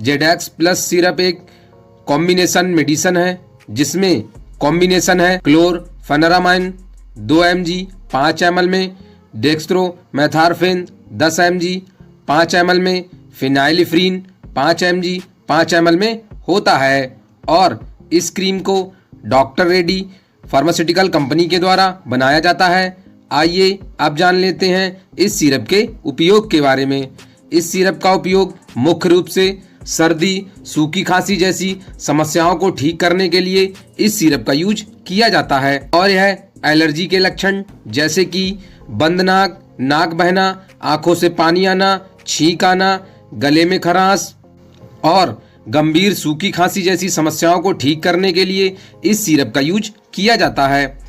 ZX plus syrup एक combination medicine है जिसमें कॉम्बिनेशन है क्लोरफेनेरामाइन 2 mg 5 ml में, डेक्स्ट्रोमेथार्फिन 10 mg 5 ml में, फिनाइलिफ्रीन 5 mg 5 ml में होता है और इस क्रीम को डॉक्टर रेड्डी फार्मास्यूटिकल कंपनी के द्वारा बनाया जाता है। आइए अब जान लेते हैं इस सिरप के उपयोग के बारे में। इस सिरप का उपयोग मुख्य रूप से सर्दी, सूखी खांसी जैसी समस्याओं को ठीक करने के लिए इस सिरप का यूज किया जाता है और यह एलर्जी के लक्षण जैसे कि बंद नाक, नाक बहना, आंखों से पानी आना, छींक आना, गले में खराश और गंभीर सूखी खांसी जैसी समस्याओं को ठीक करने के लिए इस सिरप का यूज किया जाता है।